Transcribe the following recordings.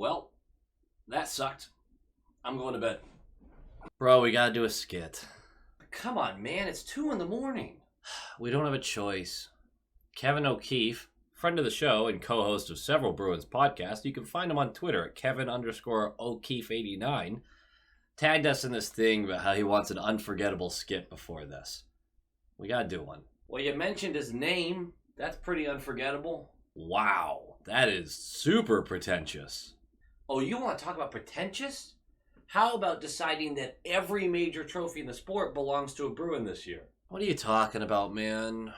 Well, that sucked. I'm going to bed. Bro, we gotta do a skit. Come on, man. It's 2 in the morning. We don't have a choice. Kevin O'Keefe, friend of the show and co-host of several Bruins podcasts, you can find him on Twitter at Kevin_O'Keefe89, tagged us in this thing about how he wants an unforgettable skit before this. We gotta do one. Well, you mentioned his name. That's pretty unforgettable. Wow, that is super pretentious. Oh, you want to talk about pretentious? How about deciding that every major trophy in the sport belongs to a Bruin this year? What are you talking about, man?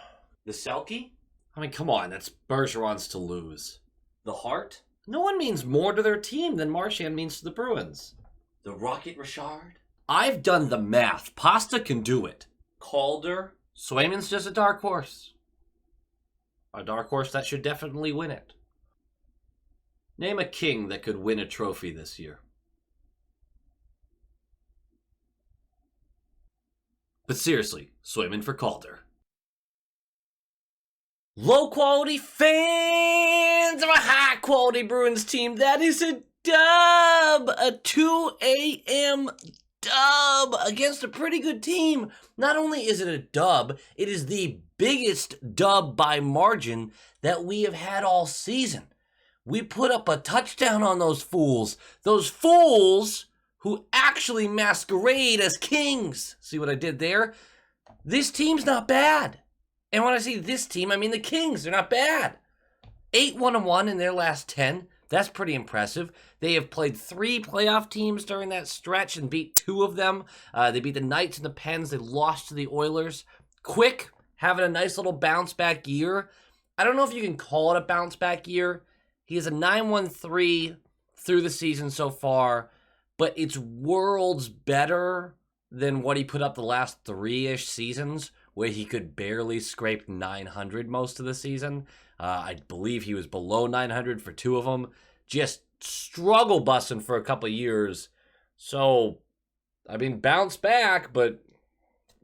The Selke? I mean, come on, that's Bergeron's to lose. The Hart? No one means more to their team than Marchand means to the Bruins. The Rocket Richard? I've done the math. Pasta can do it. Calder? Swayman's just a dark horse. A dark horse that should definitely win it. Name a king that could win a trophy this year. But seriously, Swayman for Calder. Low quality fans of a high quality Bruins team. That is a dub. A 2 a.m. dub against a pretty good team. Not only is it a dub, it is the biggest dub by margin that we have had all season. We put up a touchdown on those fools. Those fools who actually masquerade as kings. See what I did there? This team's not bad. And when I say this team, I mean the Kings. They're not bad. 8-1-1 in their last 10. That's pretty impressive. They have played 3 playoff teams during that stretch and beat 2 of them. They beat the Knights and the Pens. They lost to the Oilers. Quick, having a nice little bounce back year. I don't know if you can call it a bounce back year. He has a 9-1-3 through the season so far, but it's worlds better than what he put up the last 3-ish seasons, where he could barely scrape 900 most of the season. I believe he was below 900 for 2 of them. Just struggle busting for a couple of years. So, I mean, bounce back, but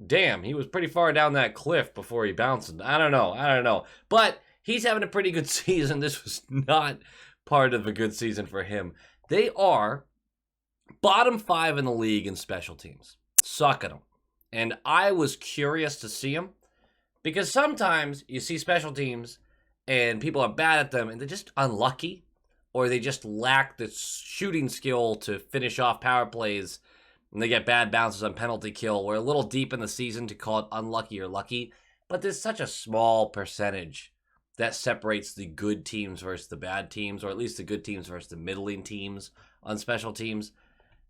damn, he was pretty far down that cliff before he bounced. I don't know. But he's having a pretty good season. This was not part of a good season for him. They are bottom 5 in the league in special teams. Suck at them. And I was curious to see him because sometimes you see special teams and people are bad at them and they're just unlucky or they just lack the shooting skill to finish off power plays and they get bad bounces on penalty kill. We're a little deep in the season to call it unlucky or lucky, but there's such a small percentage that separates the good teams versus the bad teams, or at least the good teams versus the middling teams on special teams.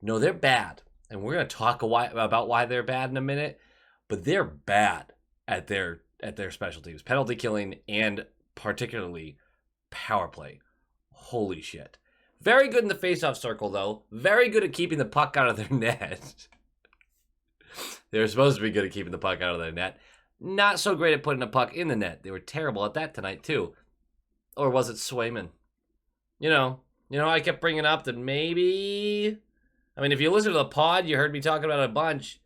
No, they're bad. And we're going to talk about why they're bad in a minute, but they're bad at their special teams. Penalty killing and particularly power play. Holy shit. Very good in the faceoff circle, though. Very good at keeping the puck out of their net. They were supposed to be good at keeping the puck out of their net. Not so great at putting the puck in the net. They were terrible at that tonight, too. Or was it Swayman? You know, I kept bringing up that maybe... I mean, if you listen to the pod, you heard me talking about it a bunch.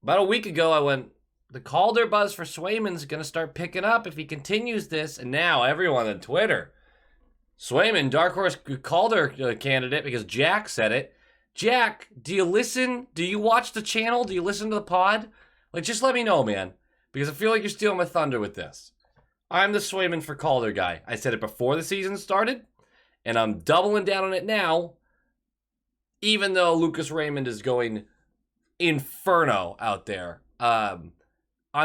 About a week ago, I went, the Calder buzz for Swayman's going to start picking up if he continues this. And now everyone on Twitter, Swayman, dark horse Calder candidate because Jack said it. Jack, do you listen? Do you watch the channel? Do you listen to the pod? Like, just let me know, man, because I feel like you're stealing my thunder with this. I'm the Swayman for Calder guy. I said it before the season started, and I'm doubling down on it now. Even though Lucas Raymond is going inferno out there, I'm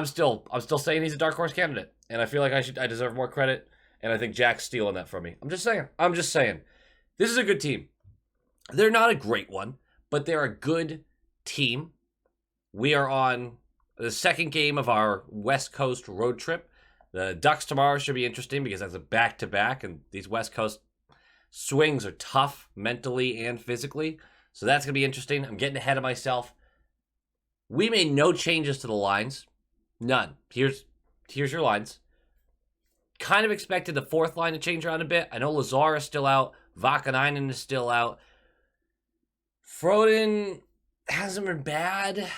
still saying he's a dark horse candidate, and I feel like I deserve more credit, and I think Jack's stealing that from me. I'm just saying. This is a good team. They're not a great one, but they're a good team. We are on the second game of our West Coast road trip. The Ducks tomorrow should be interesting because that's a back-to-back, and these West Coast swings are tough mentally and physically. So that's going to be interesting. I'm getting ahead of myself. We made no changes to the lines. None. Here's your lines. Kind of expected the fourth line to change around a bit. I know Lazar is still out. Vakanainen is still out. Froden hasn't been bad.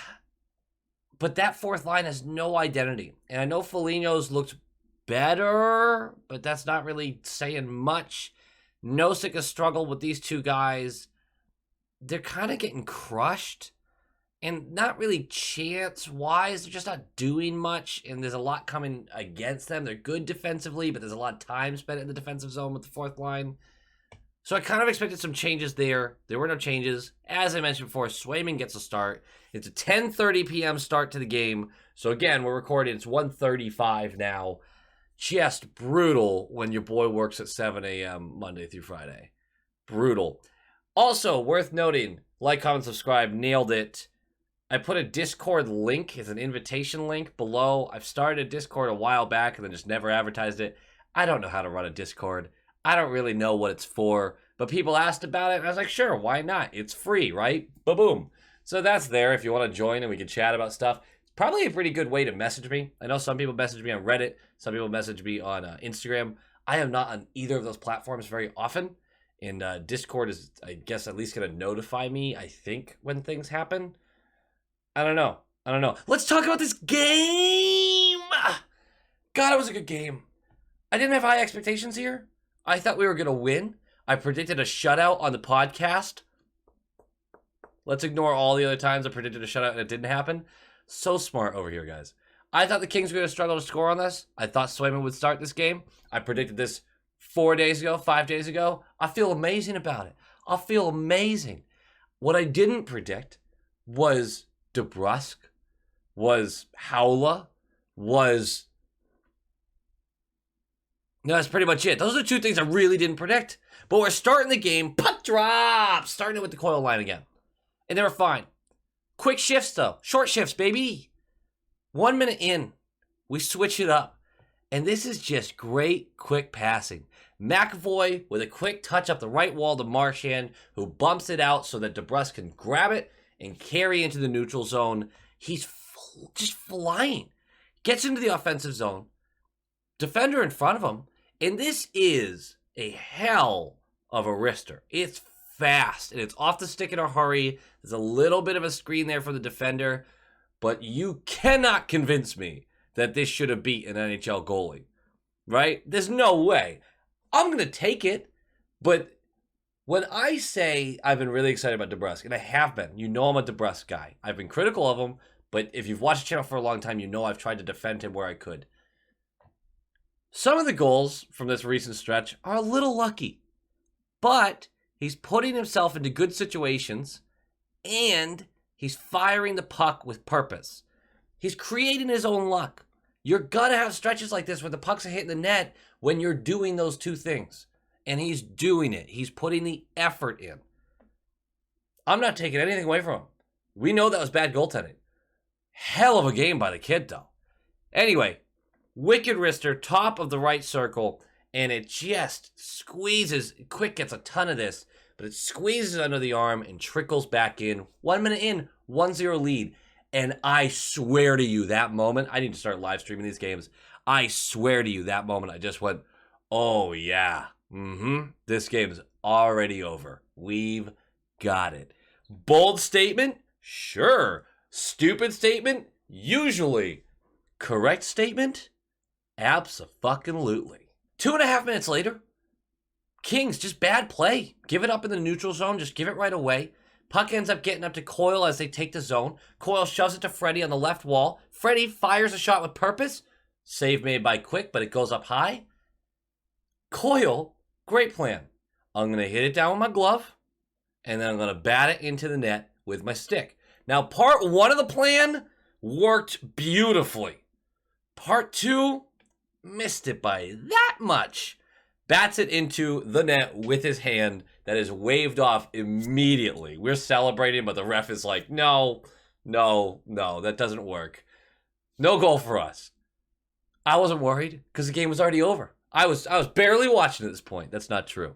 But that fourth line has no identity. And I know Foligno's looked better, but that's not really saying much. Nosek has struggled with these two guys. They're kind of getting crushed. And not really chance-wise. They're just not doing much. And there's a lot coming against them. They're good defensively, but there's a lot of time spent in the defensive zone with the fourth line. So I kind of expected some changes there. There were no changes. As I mentioned before, Swayman gets a start. It's a 10:30 p.m. start to the game. So again, we're recording. It's 1:35 now. Just brutal when your boy works at 7 a.m. Monday through Friday. Brutal. Also, worth noting, like, comment, subscribe, nailed it. I put a Discord link. It's an invitation link below. I've started a Discord a while back and then just never advertised it. I don't know how to run a Discord. I don't really know what it's for, but people asked about it, and I was like, sure, why not? It's free, right? Ba-boom. So that's there if you want to join and we can chat about stuff. It's probably a pretty good way to message me. I know some people message me on Reddit. Some people message me on Instagram. I am not on either of those platforms very often, and Discord is, I guess, at least going to notify me, I think, when things happen. I don't know. Let's talk about this game! God, it was a good game. I didn't have high expectations here. I thought we were going to win. I predicted a shutout on the podcast. Let's ignore all the other times I predicted a shutout and it didn't happen. So smart over here, guys. I thought the Kings were going to struggle to score on this. I thought Swayman would start this game. I predicted this 5 days ago. I feel amazing about it. I feel amazing. What I didn't predict was Debrusk, was Howla, was... No, that's pretty much it. Those are the two things I really didn't predict. But we're starting the game. Puck drop! Starting it with the Coil line again. And they were fine. Quick shifts, though. Short shifts, baby. 1 minute in, we switch it up. And this is just great, quick passing. McAvoy with a quick touch up the right wall to Marchand, who bumps it out so that Debrusk can grab it and carry into the neutral zone. He's just flying. Gets into the offensive zone. Defender in front of him. And this is a hell of a wrister. It's fast, and it's off the stick in a hurry. There's a little bit of a screen there for the defender, but you cannot convince me that this should have beat an NHL goalie, right? There's no way. I'm going to take it, but when I say I've been really excited about Debrusk, and I have been, you know I'm a Debrusk guy. I've been critical of him, but if you've watched the channel for a long time, you know I've tried to defend him where I could. Some of the goals from this recent stretch are a little lucky, but he's putting himself into good situations, and he's firing the puck with purpose. He's creating his own luck. You're going to have stretches like this where the pucks are hitting the net when you're doing those two things, and he's doing it. He's putting the effort in. I'm not taking anything away from him. We know that was bad goaltending. Hell of a game by the kid, though. Anyway, wicked wrister, top of the right circle, and it just squeezes. Quick gets a ton of this, but it squeezes under the arm and trickles back in. 1 minute in, 1-0 lead. And I swear to you, that moment, I need to start live streaming these games. I swear to you, that moment, I just went, oh yeah, this game's already over. We've got it. Bold statement? Sure. Stupid statement? Usually. Correct statement? Abso-fucking-lutely. 2.5 minutes later, Kings, just bad play. Give it up in the neutral zone. Just give it right away. Puck ends up getting up to Coyle as they take the zone. Coyle shoves it to Freddie on the left wall. Freddie fires a shot with purpose. Save made by Quick, but it goes up high. Coyle, great plan. I'm going to hit it down with my glove, and then I'm going to bat it into the net with my stick. Now, part one of the plan worked beautifully. Part two, missed it by that much. Bats it into the net with his hand. That is waved off immediately. We're celebrating, but the ref is like, no, that doesn't work. No goal for us. I wasn't worried because the game was already over. I was barely watching at this point. That's not true.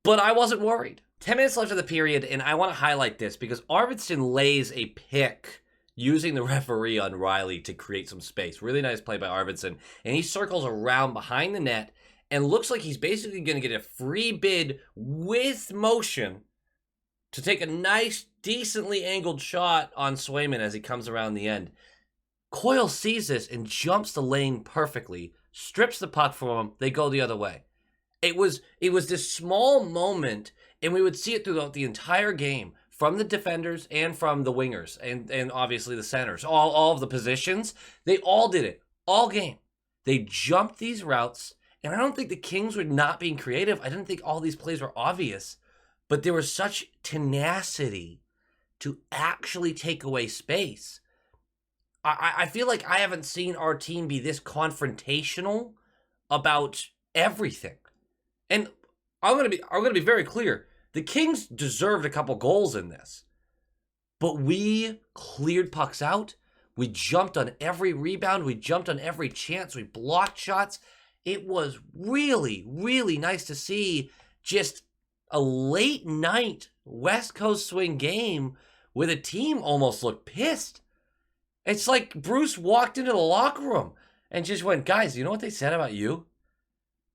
But I wasn't worried. 10 minutes left of the period, and I want to highlight this because Arvidsson lays a pick using the referee on Riley to create some space. Really nice play by Arvidsson. And he circles around behind the net and looks like he's basically going to get a free bid with motion to take a nice, decently angled shot on Swayman as he comes around the end. Coyle sees this and jumps the lane perfectly, strips the puck from him. They go the other way. It was this small moment, and we would see it throughout the entire game from the defenders and from the wingers and obviously the centers. All of the positions, they all did it all game. They jumped these routes, and I don't think the Kings were not being creative. I didn't think all these plays were obvious, but there was such tenacity to actually take away space. I feel like I haven't seen our team be this confrontational about everything. And I'm gonna be very clear. The Kings deserved a couple goals in this, but we cleared pucks out. We jumped on every rebound. We jumped on every chance. We blocked shots. It was really, really nice to see just a late night West Coast swing game where the team almost looked pissed. It's like Bruce walked into the locker room and just went, guys, you know what they said about you?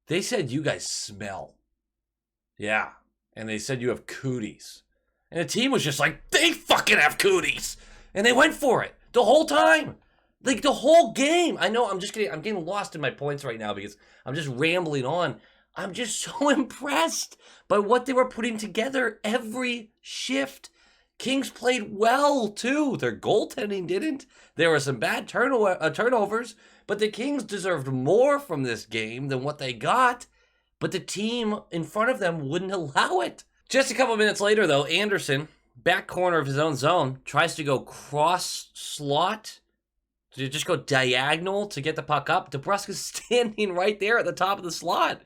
They said you guys smell. Yeah. And they said you have cooties. And the team was just like, they fucking have cooties. And they went for it the whole time. Like the whole game. I know I'm getting lost in my points right now because I'm just rambling on. I'm just so impressed by what they were putting together every shift. Kings played well, too. Their goaltending didn't. There were some bad turnovers, but the Kings deserved more from this game than what they got, but the team in front of them wouldn't allow it. Just a couple minutes later, though, Anderson, back corner of his own zone, tries to go cross slot, to just go diagonal to get the puck up. Debrusk is standing right there at the top of the slot,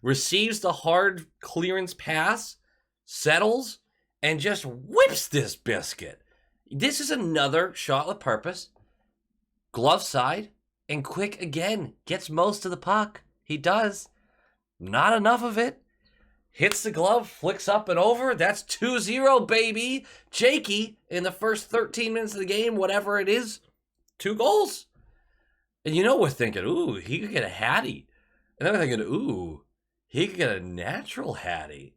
receives the hard clearance pass, settles, and just whips this biscuit. This is another shot with purpose. Glove side, and Quick again gets most of the puck. He does. Not enough of it. Hits the glove, flicks up and over. That's 2-0, baby. Jakey, in the first 13 minutes of the game, whatever it is, 2 goals. And you know, we're thinking, ooh, he could get a hattie. And I'm thinking, ooh, he could get a natural hattie.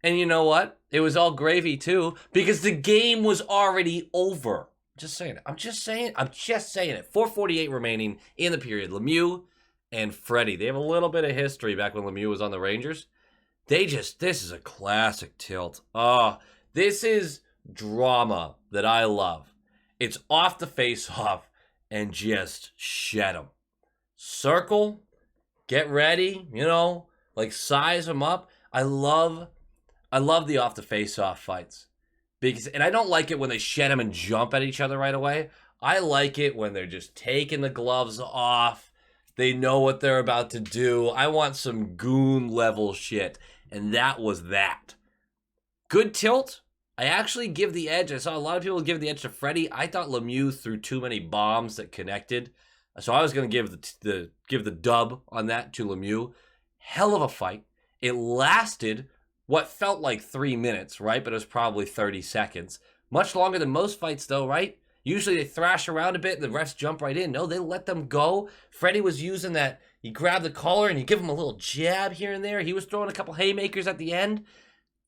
And you know what? It was all gravy too, because the game was already over. Just saying it. I'm just saying it. 4:48 remaining in the period. Lemieux and Freddie. They have a little bit of history back when Lemieux was on the Rangers. This is a classic tilt. Oh, this is drama that I love. It's off the face-off and just shed them. Circle, get ready, like size them up. I love the off the face-off fights. And I don't like it when they shed them and jump at each other right away. I like it when they're just taking the gloves off. They know what they're about to do. I want some goon level shit. And that was that. Good tilt. I actually give the edge. I saw a lot of people give the edge to Freddie. I thought Lemieux threw too many bombs that connected. So I was going to give the dub on that to Lemieux. Hell of a fight. It lasted what felt like 3 minutes, right? But it was probably 30 seconds. Much longer than most fights, though, right? Usually they thrash around a bit and the refs jump right in. No, they let them go. Freddie was using that. You grab the collar and you give him a little jab here and there. He was throwing a couple haymakers at the end.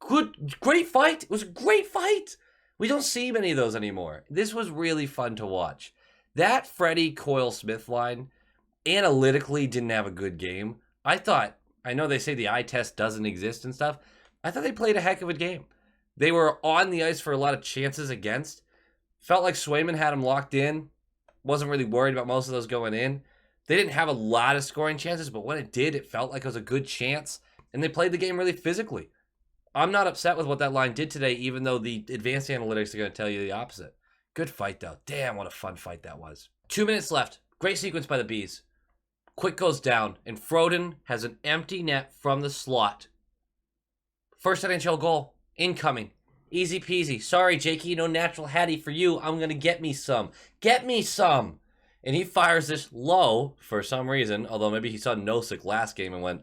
Great fight. It was a great fight. We don't see many of those anymore. This was really fun to watch. That Freddie Coyle-Smith line analytically didn't have a good game. I know they say the eye test doesn't exist and stuff. I thought they played a heck of a game. They were on the ice for a lot of chances against. Felt like Swayman had them locked in. Wasn't really worried about most of those going in. They didn't have a lot of scoring chances, but when it did, it felt like it was a good chance. And they played the game really physically. I'm not upset with what that line did today, even though the advanced analytics are going to tell you the opposite. Good fight, though. Damn, what a fun fight that was. 2 minutes left. Great sequence by the Bees. Quick goes down, and Froden has an empty net from the slot. First NHL goal. Incoming. Easy peasy. Sorry, Jakey, no natural hattie for you. I'm going to get me some. Get me some. And he fires this low for some reason, although maybe he saw Nosek last game and went,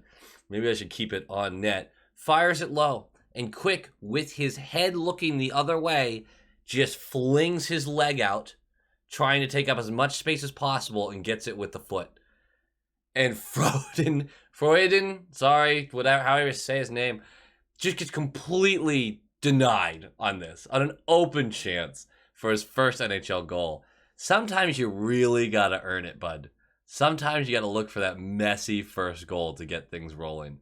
maybe I should keep it on net. Fires it low. And Quick, with his head looking the other way, just flings his leg out, trying to take up as much space as possible, and gets it with the foot. And Froden, sorry, whatever, however you say his name, just gets completely denied on this, on an open chance for his first NHL goal. Sometimes you really got to earn it, bud. Sometimes you got to look for that messy first goal to get things rolling.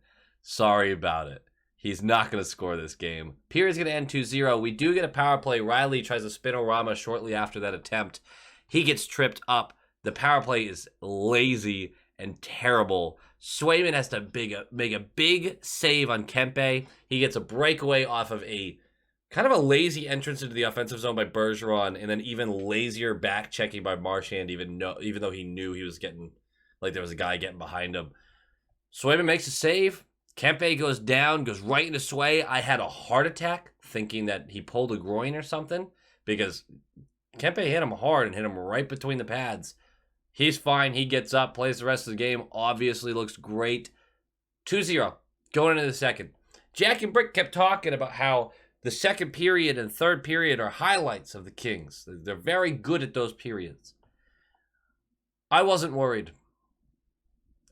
Sorry about it. He's not going to score this game. Period's going to end 2-0. We do get a power play. Riley tries a spinorama shortly after that attempt. He gets tripped up. The power play is lazy and terrible. Swayman has to make a big save on Kempe. He gets a breakaway off of a kind of a lazy entrance into the offensive zone by Bergeron, and then even lazier back checking by Marchand, even though he knew he was getting, like there was a guy getting behind him. Swayman makes a save. Kempe goes down, goes right into Sway. I had a heart attack thinking that he pulled a groin or something because Kempe hit him hard and hit him right between the pads. He's fine. He gets up, plays the rest of the game. Obviously looks great. 2-0 going into the second. Jack and Brick kept talking about how the second period and third period are highlights of the Kings. They're very good at those periods. I wasn't worried.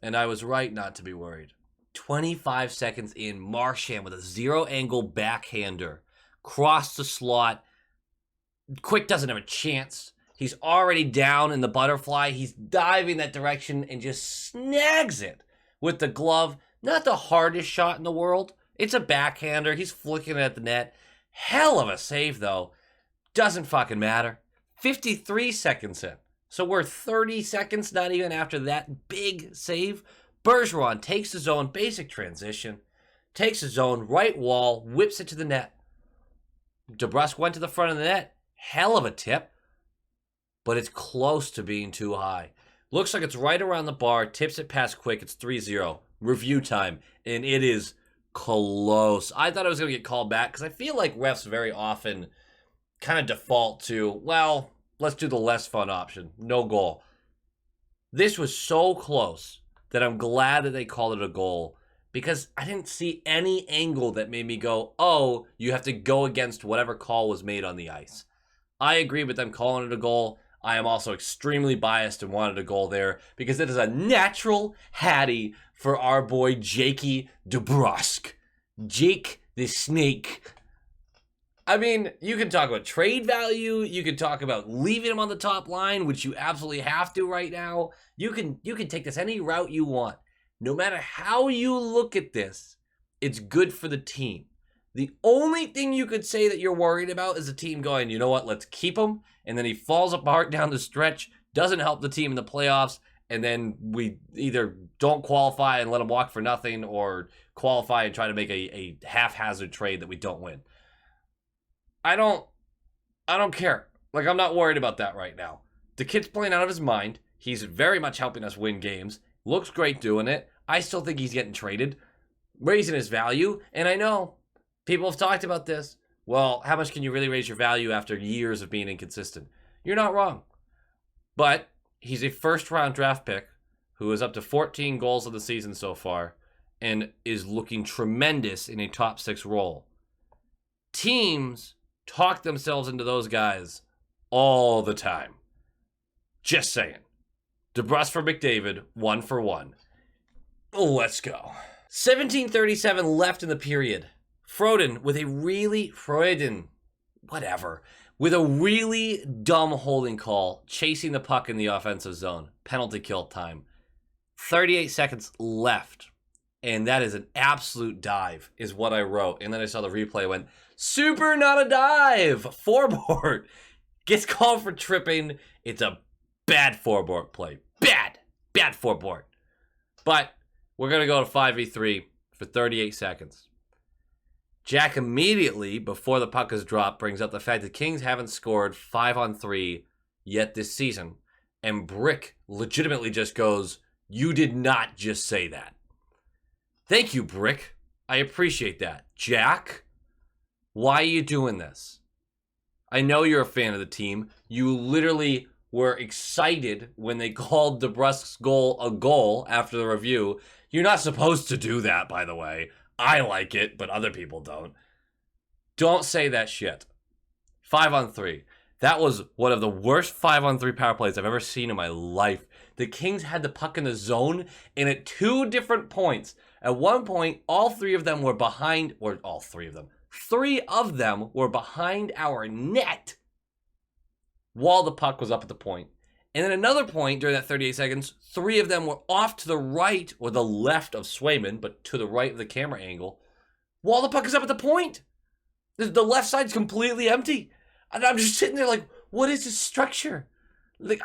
And I was right not to be worried. 25 seconds in, Marchand with a zero-angle backhander. Cross the slot. Quick doesn't have a chance. He's already down in the butterfly. He's diving that direction and just snags it with the glove. Not the hardest shot in the world. It's a backhander. He's flicking it at the net. Hell of a save, though. Doesn't fucking matter. 53 seconds in. So we're 30 seconds, not even after that big save. Bergeron takes the zone, basic transition, takes the zone, right wall, whips it to the net. Debrusk went to the front of the net. Hell of a tip. But it's close to being too high. Looks like it's right around the bar. Tips it past Quick. It's 3-0. Review time. And it is close. I thought I was going to get called back because I feel like refs very often kind of default to, well, let's do the less fun option. No goal. This was so close that I'm glad that they called it a goal because I didn't see any angle that made me go, oh, you have to go against whatever call was made on the ice. I agree with them calling it a goal. I am also extremely biased and wanted a goal there because it is a natural hattie for our boy Jakey Debrusk. Jake the Snake. I mean, you can talk about trade value. You can talk about leaving him on the top line, which you absolutely have to right now. You can take this any route you want. No matter how you look at this, it's good for the team. The only thing you could say that you're worried about is the team going, you know what, let's keep him. And then he falls apart down the stretch, doesn't help the team in the playoffs, and then we either don't qualify and let him walk for nothing or qualify and try to make a haphazard trade that we don't win. I don't care. Like, I'm not worried about that right now. The kid's playing out of his mind. He's very much helping us win games. Looks great doing it. I still think he's getting traded, raising his value. And I know people have talked about this. Well, how much can you really raise your value after years of being inconsistent? You're not wrong. But he's a first-round draft pick who is up to 14 goals of the season so far and is looking tremendous in a top 6 role. Teams talk themselves into those guys all the time. Just saying. Debrusk for McDavid, 1 for 1. Let's go. 17:37 left in the period. Froden with a really dumb holding call, chasing the puck in the offensive zone. Penalty kill time. 38 seconds left. And that is an absolute dive, is what I wrote. And then I saw the replay and went, super not a dive. Foreboard. Gets called for tripping. It's a bad foreboard play. Bad foreboard. But we're going to go to 5v3 for 38 seconds. Jack immediately, before the puck is dropped, brings up the fact that Kings haven't scored 5-on-3 yet this season. And Brick legitimately just goes, you did not just say that. Thank you, Brick. I appreciate that. Jack, why are you doing this? I know you're a fan of the team. You literally were excited when they called Debrusk's goal a goal after the review. You're not supposed to do that, by the way. I like it, but other people don't. Don't say that shit. 5-on-3. That was one of the worst 5-on-3 power plays I've ever seen in my life. The Kings had the puck in the zone, and at 2 different points, at one point, all 3 of them were behind, or all 3 of them, 3 of them were behind our net while the puck was up at the point. And then another point during that 38 seconds, 3 of them were off to the right or the left of Swayman, but to the right of the camera angle, while the puck is up at the point. The left side's completely empty. And I'm just sitting there like, what is this structure? Like,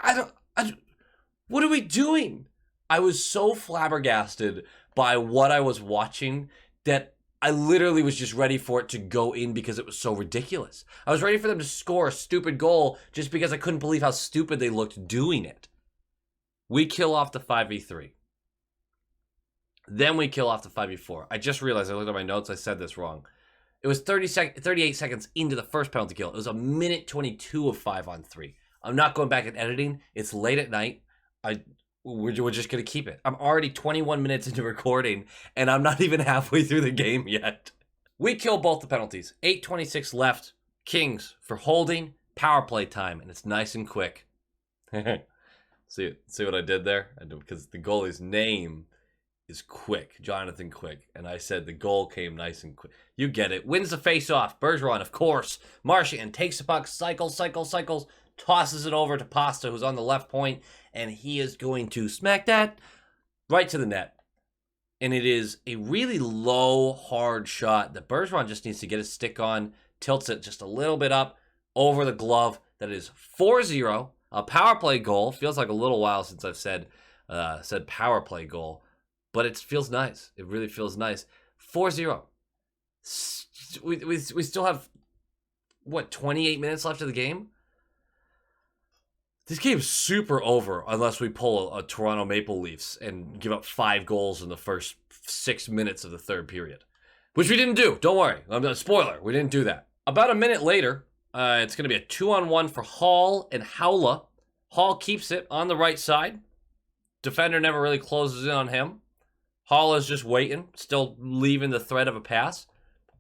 what are we doing? I was so flabbergasted by what I was watching that I literally was just ready for it to go in because it was so ridiculous. I was ready for them to score a stupid goal just because I couldn't believe how stupid they looked doing it. We kill off the 5v3. Then we kill off the 5v4. I just realized, I looked at my notes, I said this wrong. It was 38 seconds into the first penalty kill. It was a minute 22 of 5-on-3. I'm not going back and editing. It's late at night. We're just going to keep it. I'm already 21 minutes into recording, and I'm not even halfway through the game yet. We kill both the penalties. 8:26 left. Kings for holding. Power play time, and it's nice and quick. See what I did there? Because the goalie's name is Quick, Jonathan Quick, and I said the goal came nice and quick. You get it. Wins the face-off. Bergeron, of course. Marchand takes the puck, cycles, tosses it over to Pasta, who's on the left point, and he is going to smack that right to the net. And it is a really low, hard shot that Bergeron just needs to get his stick on, tilts it just a little bit up over the glove. That is 4-0. A power play goal. Feels like a little while since I've said power play goal. But it feels nice. It really feels nice. 4-0. We still have, 28 minutes left of the game? This game's super over unless we pull a Toronto Maple Leafs and give up 5 goals in the first 6 minutes of the third period. Which we didn't do. Don't worry. Spoiler. We didn't do that. About a minute later, it's going to be a 2-on-1 for Hall and Haula. Hall keeps it on the right side. Defender never really closes in on him. Hall is just waiting, still leaving the threat of a pass.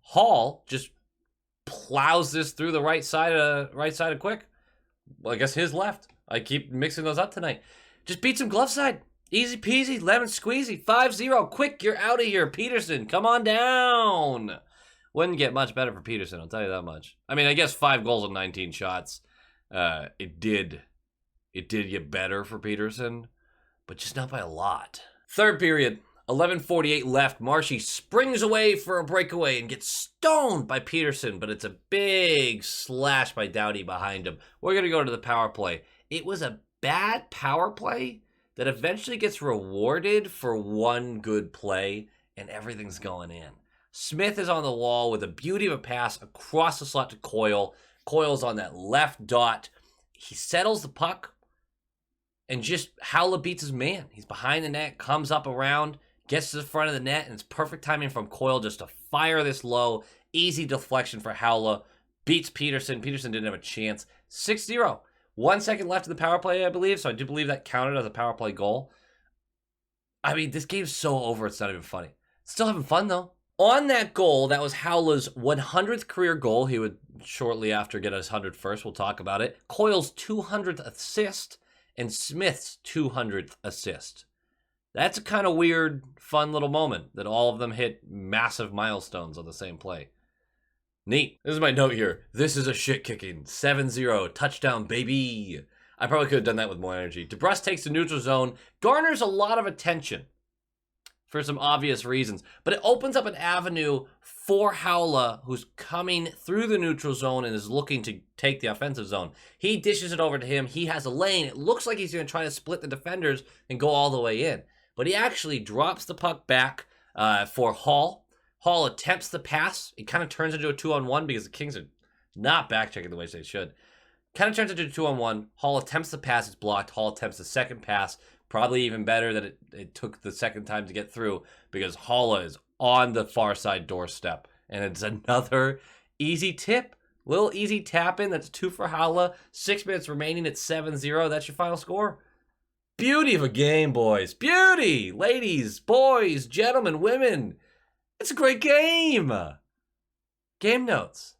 Hall just plows this through the right side of Quick. Well, I guess his left. I keep mixing those up tonight. Just beats him glove side. Easy peasy, lemon squeezy. 5-0. Quick, you're out of here. Peterson, come on down. Wouldn't get much better for Peterson, I'll tell you that much. I mean, I guess 5 goals and 19 shots. It did get better for Peterson, but just not by a lot. Third period. 11:48 left. Marshy springs away for a breakaway and gets stoned by Peterson, but it's a big slash by Doughty behind him. We're going to go to the power play. It was a bad power play that eventually gets rewarded for one good play, and everything's going in. Smith is on the wall with a beauty of a pass across the slot to Coyle. Coyle's on that left dot. He settles the puck, and just Howla beats his man. He's behind the net, comes up around, gets to the front of the net, and it's perfect timing from Coyle just to fire this low. Easy deflection for Howla. Beats Peterson. Peterson didn't have a chance. 6-0. 1 second left in the power play, I believe, so I do believe that counted as a power play goal. I mean, this game's so over, it's not even funny. Still having fun, though. On that goal, that was Howla's 100th career goal. He would shortly after get his 101st. We'll talk about it. Coyle's 200th assist and Smith's 200th assist. That's a kind of weird, fun little moment that all of them hit massive milestones on the same play. Neat. This is my note here. This is a shit kicking. 7-0. Touchdown, baby. I probably could have done that with more energy. Debrusk takes the neutral zone. Garners a lot of attention for some obvious reasons. But it opens up an avenue for Howla, who's coming through the neutral zone and is looking to take the offensive zone. He dishes it over to him. He has a lane. It looks like he's going to try to split the defenders and go all the way in. But he actually drops the puck back for Hall. Hall attempts the pass. It kind of turns into a 2-on-1 because the Kings are not back-checking the way they should. Kind of turns into a 2-on-1. Hall attempts the pass. It's blocked. Hall attempts the second pass. Probably even better that it took the second time to get through because Halla is on the far side doorstep. And it's another easy tip. Little easy tap in. That's 2 for Halla. 6 minutes remaining at 7-0. That's your final score. Beauty of a game, boys. Beauty! Ladies, boys, gentlemen, women. It's a great game. Game notes.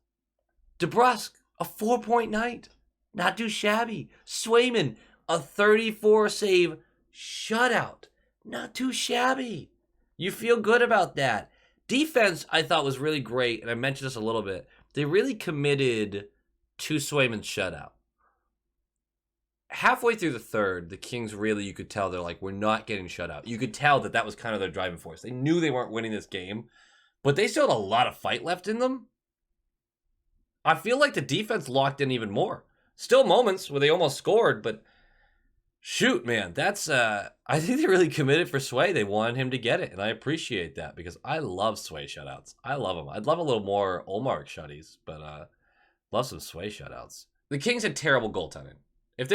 Debrusk, a 4-point night. Not too shabby. Swayman, a 34-save shutout. Not too shabby. You feel good about that. Defense, I thought, was really great, and I mentioned this a little bit. They really committed to Swayman's shutout. halfway through the third, the Kings really, you could tell they're like, we're not getting shut out. You could tell that was kind of their driving force. They knew they weren't winning this game, but they still had a lot of fight left in them. I feel like the defense locked in even more. Still moments where they almost scored, but shoot, man, that's I think they really committed for Sway. They wanted him to get it, and I appreciate that because I love Sway shutouts. I love them. I'd love a little more Olmark shutties, but love some Sway shutouts. The Kings had terrible goaltending. If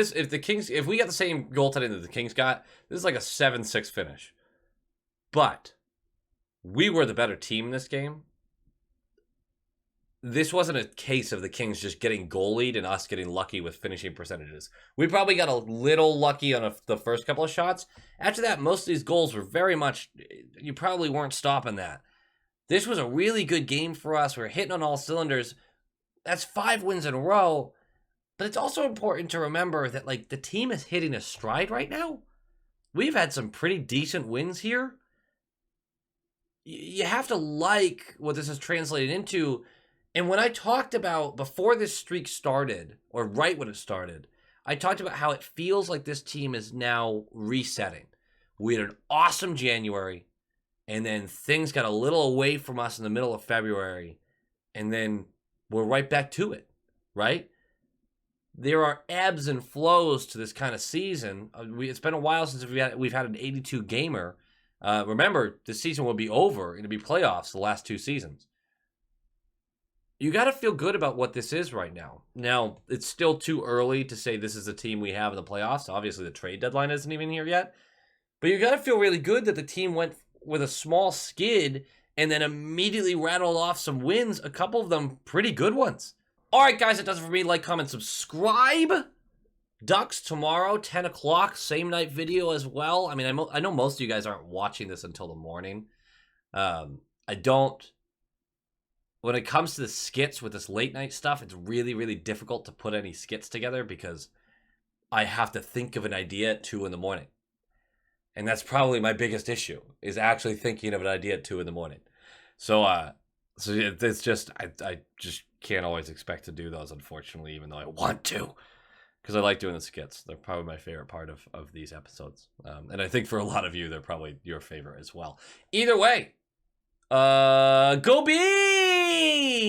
we got the same goaltending that the Kings got, this is like a 7-6 finish. But we were the better team in this game. This wasn't a case of the Kings just getting goalied and us getting lucky with finishing percentages. We probably got a little lucky on the first couple of shots. After that, most of these goals were very much, you probably weren't stopping that. This was a really good game for us. We're hitting on all cylinders. That's 5 wins in a row. But it's also important to remember that like the team is hitting a stride right now. We've had some pretty decent wins here. You have to like what this has translated into. And when I talked about, before this streak started, or right when it started, I talked about how it feels like this team is now resetting. We had an awesome January, and then things got a little away from us in the middle of February, and then we're right back to it, right? There are ebbs and flows to this kind of season. It's been a while since we've had an 82 gamer. Remember, this season will be over. It'll be playoffs the last 2 seasons. You got to feel good about what this is right now. Now, it's still too early to say this is the team we have in the playoffs. Obviously, the trade deadline isn't even here yet. But you got to feel really good that the team went with a small skid and then immediately rattled off some wins, a couple of them pretty good ones. All right, guys, that does it for me. Like, comment, subscribe. Ducks tomorrow, 10 o'clock, same night video as well. I mean, I know most of you guys aren't watching this until the morning. When it comes to the skits with this late night stuff, it's really, really difficult to put any skits together because I have to think of an idea at 2 in the morning. And that's probably my biggest issue, is actually thinking of an idea at 2 in the morning. So it's just, I just can't always expect to do those, unfortunately, even though I want to. Because I like doing the skits. They're probably my favorite part of these episodes. And I think for a lot of you, they're probably your favorite as well. Either way, go Bees!